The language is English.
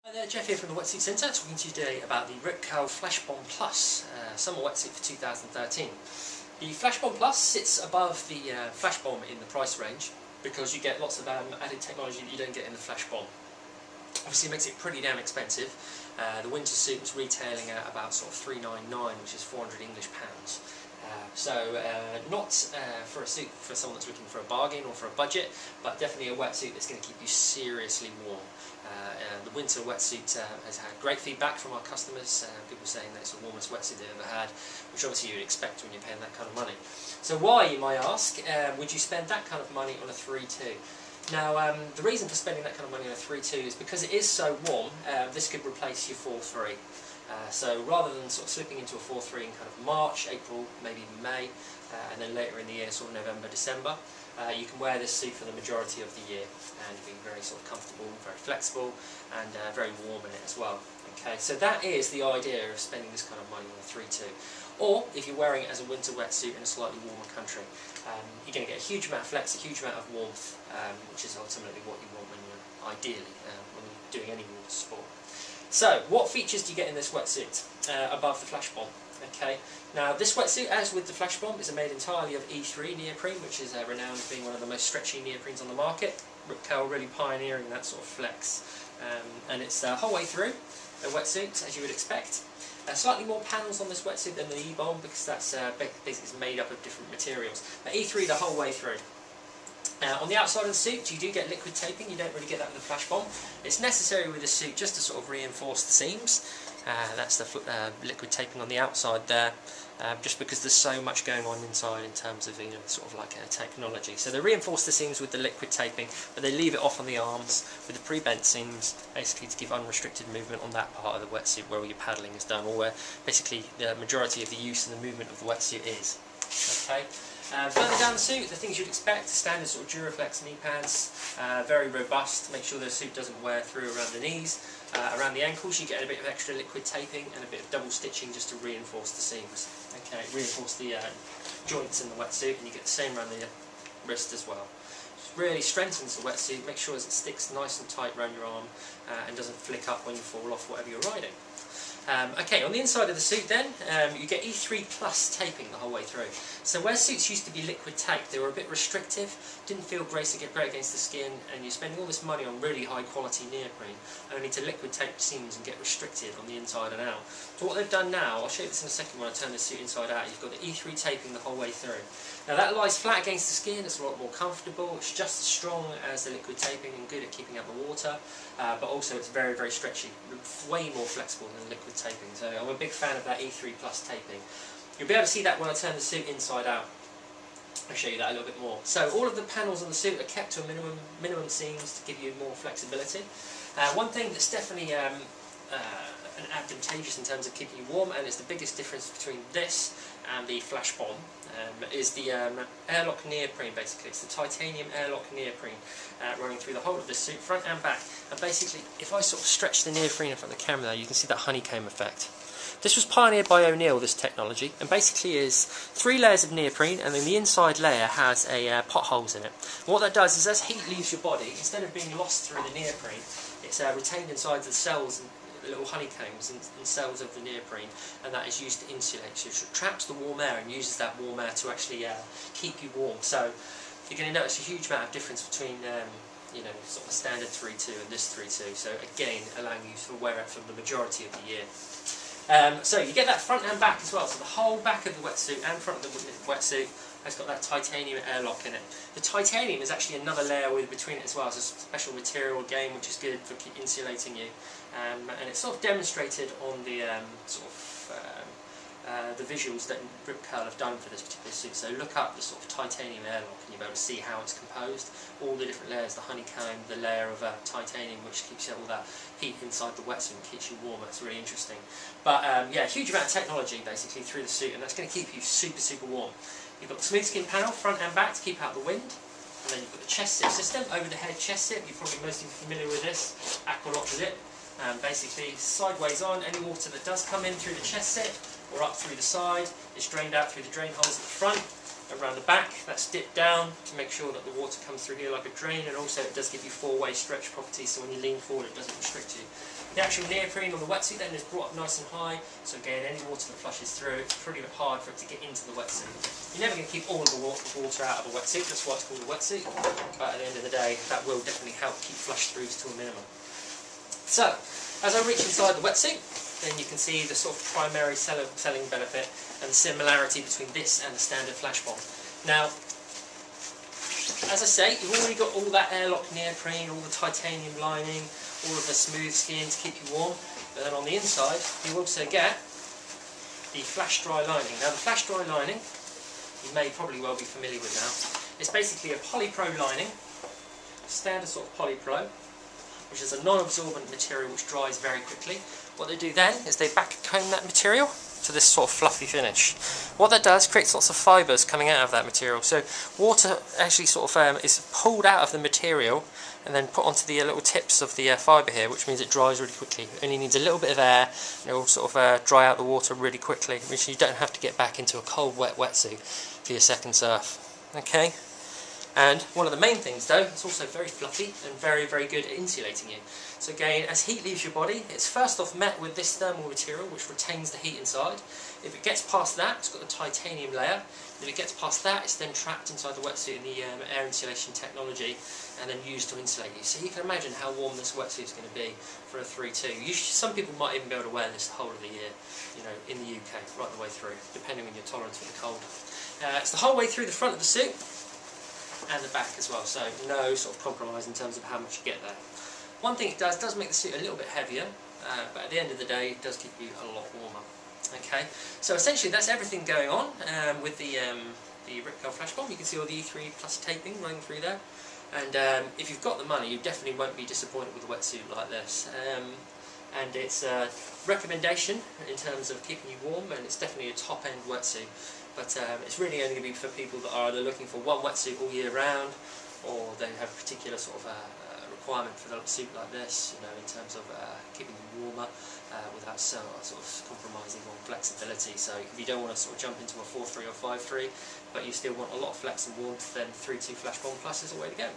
Hi there, Jeff here from the Wetsuit Centre, talking to you today about the Ripcal Flash Bomb Plus summer wetsuit for 2013. The Flash Bomb Plus sits above the Flash Bomb in the price range because you get lots of added technology that you don't get in the Flash Bomb. Obviously it makes it pretty damn expensive. The winter suit is retailing at about sort of £399, which is 400 English pounds. Not for a suit for someone that's looking for a bargain or for a budget, but definitely a wetsuit that's going to keep you seriously warm. The winter wetsuit has had great feedback from our customers, people saying that it's the warmest wetsuit they've ever had, which obviously you'd expect when you're paying that kind of money. So why, you might ask, would you spend that kind of money on a 3-2? Now, the reason for spending that kind of money on a 3-2 is because it is so warm, this could replace your 4-3. So rather than sort of slipping into a 4-3 in kind of March, April, maybe even May, and then later in the year, sort of November, December, you can wear this suit for the majority of the year and be very sort of comfortable, very flexible, and very warm in it as well. Okay, so that is the idea of spending this kind of money on a 3-2. Or if you're wearing it as a winter wetsuit in a slightly warmer country, you're going to get a huge amount of flex, a huge amount of warmth, which is ultimately what you want when you're ideally when you're doing any water sport. So, what features do you get in this wetsuit above the Flash Bomb? Okay, now this wetsuit, as with the Flash Bomb, is made entirely of E3 neoprene, which is renowned for being one of the most stretchy neoprenes on the market. Ripcal really pioneering that sort of flex, and it's whole way through a wetsuit, as you would expect. Slightly more panels on this wetsuit than the E-Bomb, because that's basically made up of different materials. E3 the whole way through. On the outside of the suit, you do get liquid taping. You don't really get that with the Flash Bomb. It's necessary with the suit just to sort of reinforce the seams. That's the liquid taping on the outside there, just because there's so much going on inside in terms of sort of like technology. So they reinforce the seams with the liquid taping, but they leave it off on the arms with the pre-bent seams, basically to give unrestricted movement on that part of the wetsuit where all your paddling is done, or where basically the majority of the use and the movement of the wetsuit is. Okay. Further down the suit, the things you'd expect, standard sort of Duraflex knee pads, very robust, make sure the suit doesn't wear through around the knees. Around the ankles you get a bit of extra liquid taping and a bit of double stitching just to reinforce the seams. Okay, reinforce the joints in the wetsuit, and you get the same around the wrist as well. Just really strengthens the wetsuit, make sure it sticks nice and tight around your arm and doesn't flick up when you fall off whatever you're riding. Okay, on the inside of the suit then, you get E3 plus taping the whole way through. So where suits used to be liquid taped, they were a bit restrictive, didn't feel great against the skin, and you're spending all this money on really high quality neoprene, only to liquid tape seams and get restricted on the inside and out. So what they've done now, I'll show you this in a second when I turn the suit inside out, you've got the E3 taping the whole way through. Now that lies flat against the skin, it's a lot more comfortable, it's just as strong as the liquid taping and good at keeping out the water, but also it's very, very stretchy, way more flexible than liquid taping. So I'm a big fan of that E3 plus taping. You'll be able to see that when I turn the suit inside out. I'll show you that a little bit more. So all of the panels on the suit are kept to a minimum seams to give you more flexibility. One thing that's definitely advantageous in terms of keeping you warm, and it's the biggest difference between this and the Flash Bomb, is the Airlock neoprene. Basically it's the titanium Airlock neoprene running through the whole of the suit, front and back, and basically if I sort of stretch the neoprene in front of the camera there, you can see that honeycomb effect. This was pioneered by O'Neill, this technology, and basically is 3 layers of neoprene, and then the inside layer has potholes in it. And what that does is, as heat leaves your body, instead of being lost through the neoprene, it's retained inside the cells and little honeycombs and cells of the neoprene, and that is used to insulate. So it traps the warm air and uses that warm air to actually keep you warm. So you're going to notice a huge amount of difference between sort of a standard 3-2 and this 3-2. So again, allowing you to wear it for the majority of the year. So you get that front and back as well, so the whole back of the wetsuit and front of the wetsuit has got that titanium airlock in it. The titanium is actually another layer between it as well. It's a special material again, which is good for insulating you, and it's sort of demonstrated on the the visuals that Ripcal have done for this particular suit. So look up the sort of titanium airlock and you'll be able to see how it's composed, all the different layers, the honeycomb, the layer of titanium which keeps all that heat inside the wetsuit and keeps you warm. It's really interesting. But yeah, huge amount of technology basically through the suit, and that's going to keep you super, super warm. You've got the smooth skin panel, front and back, to keep out the wind. And then you've got the chest zip system, over the head chest zip. You're probably mostly familiar with this, Aqualock zip. Basically sideways on, any water that does come in through the chest zip or up through the side is drained out through the drain holes at the front. around the back, that's dipped down to make sure that the water comes through here like a drain, and also it does give you four-way stretch properties, so when you lean forward it doesn't restrict you. The actual neoprene on the wetsuit then is brought up nice and high, so again any water that flushes through, it's pretty hard for it to get into the wetsuit. You're never going to keep all of the water out of a wetsuit, that's why it's called a wetsuit, but at the end of the day that will definitely help keep flush throughs to a minimum. So, as I reach inside the wetsuit, then you can see the sort of primary selling benefit and the similarity between this and the standard flash bomb. Now, as I say, you've already got all that airlock neoprene, all the titanium lining, all of the smooth skin to keep you warm, but then on the inside you also get the flash dry lining. Now the flash dry lining, you may probably well be familiar with now, it's basically a polypro lining, standard sort of polypro, which is a non-absorbent material which dries very quickly. What they do then is they backcomb that material to this sort of fluffy finish. What that does creates lots of fibres coming out of that material. So water actually sort of is pulled out of the material and then put onto the little tips of the fibre here, which means it dries really quickly. It only needs a little bit of air and it will sort of dry out the water really quickly, which you don't have to get back into a cold wet wetsuit for your second surf. Okay? And one of the main things though, it's also very fluffy and very, very good at insulating you. So again, as heat leaves your body, it's first off met with this thermal material which retains the heat inside. If it gets past that, it's got the titanium layer. If it gets past that, it's then trapped inside the wetsuit in the air insulation technology and then used to insulate you. So you can imagine how warm this wetsuit is going to be for a 3-2. Some people might even be able to wear this the whole of the year, you know, in the UK, right the way through, depending on your tolerance for the cold. It's the whole way through the front of the suit and the back as well, so no sort of compromise in terms of how much you get there. One thing it does make the suit a little bit heavier, but at the end of the day it does keep you a lot warmer. Okay, so essentially that's everything going on with the Rip Curl Flash Bomb. You can see all the E3 Plus taping running through there, and if you've got the money you definitely won't be disappointed with a wetsuit like this. And it's a recommendation in terms of keeping you warm, and it's definitely a top-end wetsuit. But it's really only going to be for people that are either looking for one wetsuit all year round, or they have a particular sort of requirement for a suit like this, you know, in terms of keeping you warmer without sort of compromising on flexibility. So if you don't want to sort of jump into a 4-3 or 5-3, but you still want a lot of flex and warmth, then 3-2 Flash Bomb Plus is the way to go.